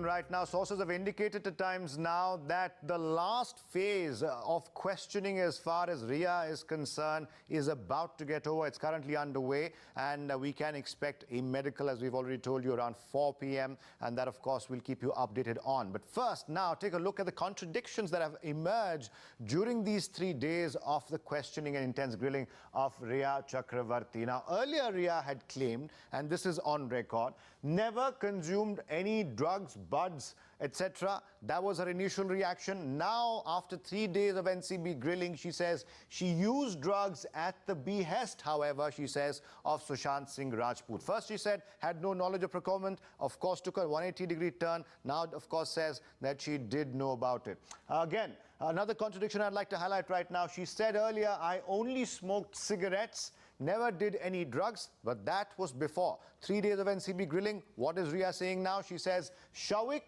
Right now, sources have indicated at times now that the last phase of questioning as far as Rhea is concerned is about to get over. It's currently underway, and we can expect a medical, as we've already told you, around 4 p.m. And that, of course, we'll keep you updated on. But first, now take a look at the contradictions that have emerged during these 3 days of the questioning and intense grilling of Rhea Chakraborty. Now, earlier Rhea had claimed, and this is on record, never consumed any drugs, buds, etc. That was her initial reaction. Now, after 3 days of NCB grilling, she says she used drugs at the behest, however, she says, of Sushant Singh Rajput. First, she said had no knowledge of procurement, of course, took a 180-degree turn. Now, of course, says that she did know about it. Again, another contradiction I'd like to highlight right now. She said earlier, I only smoked cigarettes, never did any drugs, but that was before. 3 days of NCB grilling. What is Rhea saying now? She says, Shawik,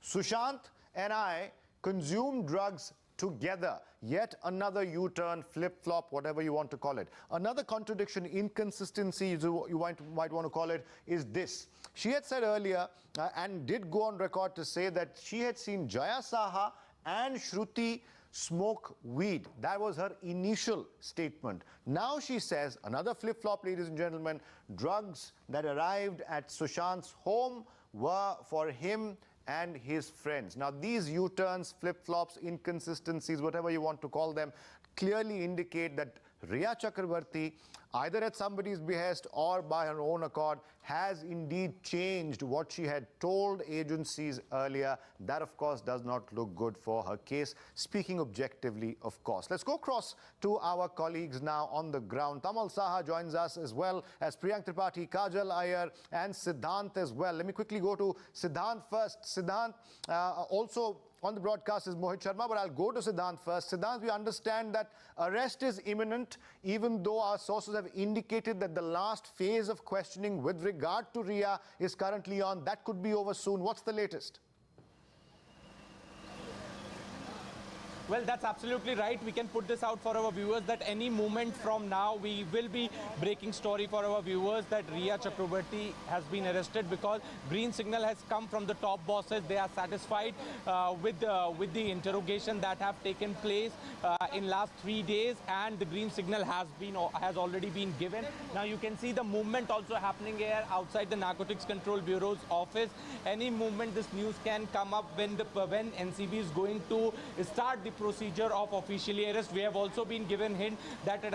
Sushant and I consumed drugs together. Yet another U-turn, flip-flop, whatever you want to call it. Another contradiction, inconsistency, you might want to call it, is this. She had said earlier and did go on record to say that she had seen Jaya Saha and Shruti smoke weed. That was her initial statement. Now she says, another flip-flop, ladies and gentlemen, drugs that arrived at Sushant's home were for him and his friends. Now, these U-turns, flip-flops, inconsistencies, whatever you want to call them, clearly indicate that Rhea Chakraborty, either at somebody's behest or by her own accord, has indeed changed what she had told agencies earlier. That, of course, does not look good for her case, speaking objectively, of course. Let's go across to our colleagues now on the ground. Tamal Saha joins us, as well as Priyank Tripathi, Kajal Iyer and Siddhant as well. Let me quickly go to Siddhant first. Siddhant, also on the broadcast is Mohit Sharma, but I'll go to Siddhant first. Siddhant, we understand that arrest is imminent, even though our sources have indicated that the last phase of questioning with regard to Rhea is currently on. That could be over soon. What's the latest? Well, that's absolutely right. We can put this out for our viewers that any moment from now, we will be breaking story for our viewers that Rhea Chakraborty has been arrested because green signal has come from the top bosses. They are satisfied with the interrogation that have taken place in last 3 days, and the green signal has already been given. Now you can see the movement also happening here outside the Narcotics Control Bureau's office. Any moment this news can come up when NCB is going to start the procedure of officially arrest. We have also been given hint that at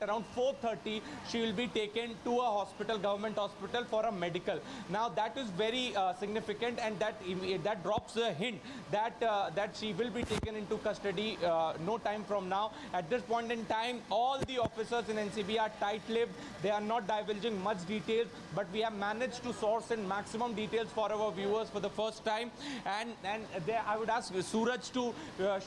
around 4:30 she will be taken to a hospital, government hospital, for a medical. Now that is very significant, and that drops a hint that she will be taken into custody no time from now. At this point in time, all the officers in NCB are tight-lipped. They are not divulging much details, but we have managed to source in maximum details for our viewers for the first time. And I would ask Suraj to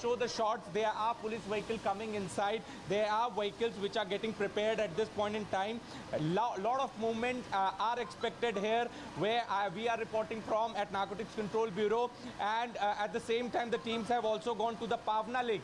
show the shots. There are police vehicles coming inside. There are vehicles which are getting prepared at this point in time. A lot of movement are expected here, where we are reporting from at Narcotics Control Bureau. And at the same time, the teams have also gone to the Pavna Lake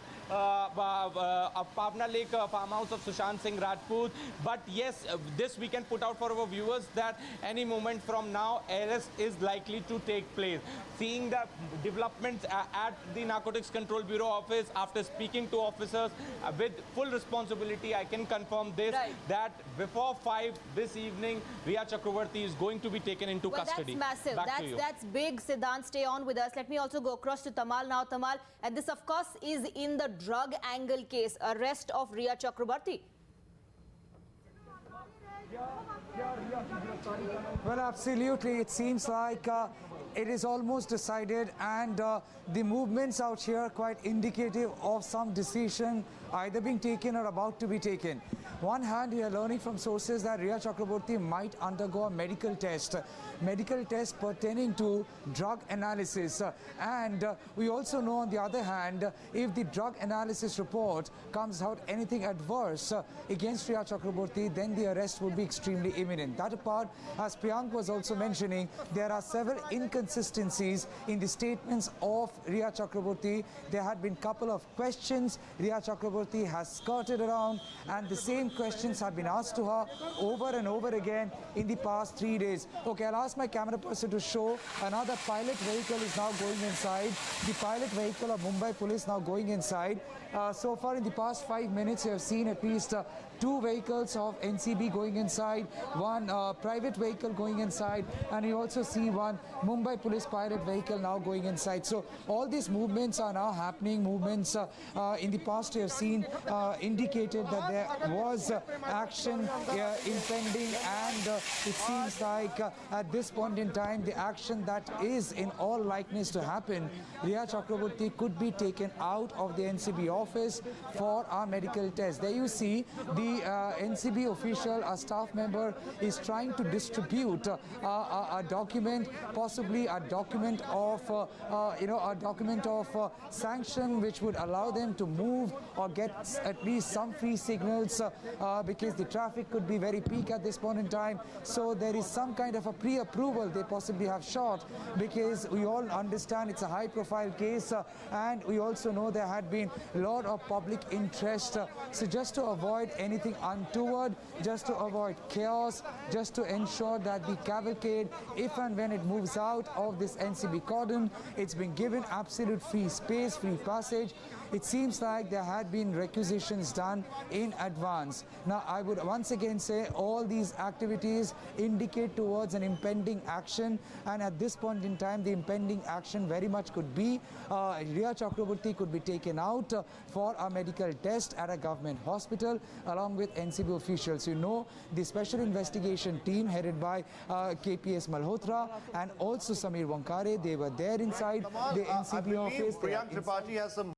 farmhouse of Sushant Singh Rajput. But yes, this we can put out for our viewers that any moment from now, arrest is likely to take place. Seeing the developments at the Narcotics Control Bureau office, after speaking to officers with full responsibility, I can confirm this, that before 5 this evening, Rhea Chakraborty is going to be taken into custody. That's massive. That's big. Siddhant, stay on with us. Let me also go across to Tamal now. Tamal, and this, of course, is in the drug angle case, arrest of Rhea Chakraborty. Well, absolutely. It seems like it is almost decided, and the movements out here are quite indicative of some decision either being taken or about to be taken. One hand, we are learning from sources that Rhea Chakraborty might undergo a medical test pertaining to drug analysis. And we also know, on the other hand, if the drug analysis report comes out anything adverse against Rhea Chakraborty, then the arrest would be extremely imminent. That apart, as Priyank was also mentioning, there are several inconsistencies inconsistencies in the statements of Rhea Chakraborty. There had been a couple of questions Rhea Chakraborty has skirted around, and the same questions have been asked to her over and over again in the past 3 days. Okay, I'll ask my camera person to show another pilot vehicle is now going inside. The pilot vehicle of Mumbai Police now going inside. So far in the past 5 minutes, you have seen at least 2 vehicles of NCB going inside, 1 private vehicle going inside, and you also see 1 Mumbai Police pilot vehicle now going inside. So all these movements are now happening. Movements in the past you have seen indicated that there was action impending, and it seems like at this point in time the action that is in all likeness to happen, Rhea Chakraborty could be taken out of the NCB office for our medical test. There you see the NCB official, a staff member, is trying to distribute a document, possibly a document of a document of sanction which would allow them to move or get at least some free signals because the traffic could be very peak at this point in time. So there is some kind of a pre-approval they possibly have shot, because we all understand it's a high-profile case, and we also know there had been a lot of public interest. So just to avoid anything untoward, just to avoid chaos, just to ensure that the cavalcade, if and when it moves out of this NCB cordon, it's been given absolute free space, free passage. It seems like there had been requisitions done in advance. Now, I would once again say all these activities indicate towards an impending action, and at this point in time, the impending action very much could be Rhea Chakraborty could be taken out for a medical test at a government hospital along with NCB officials. You know, the special investigation team headed by KPS Malhotra and also Samir Wankare, they were there inside the NCB office. Rhea Chakraborty has some